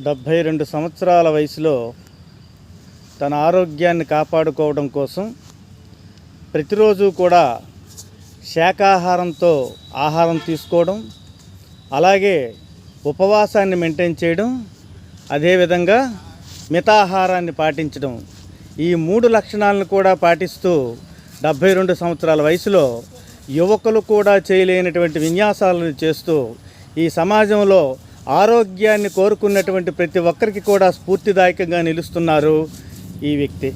72 సంవత్సరాల వయసులో తన ఆరోగ్యాన్ని కాపాడుకోవడం కోసం ప్రతిరోజు కూడా శాకాహారంతో ఆహారం తీసుకోవడం, అలాగే ఉపవాసాన్ని మెయింటైన్ చేయడం, అదేవిధంగా మితాహారాన్ని పాటించడం, ఈ 3 లక్షణాలను కూడా పాటిస్తూ 72 సంవత్సరాల వయసులో యువకులు కూడా చేయలేనటువంటి విన్యాసాలను చేస్తూ ఈ సమాజంలో ఆరోగ్యాన్ని కోరుకున్నటువంటి ప్రతి ఒక్కరికి కూడా స్ఫూర్తిదాయకంగా నిలుస్తున్నారు ఈ వ్యక్తి.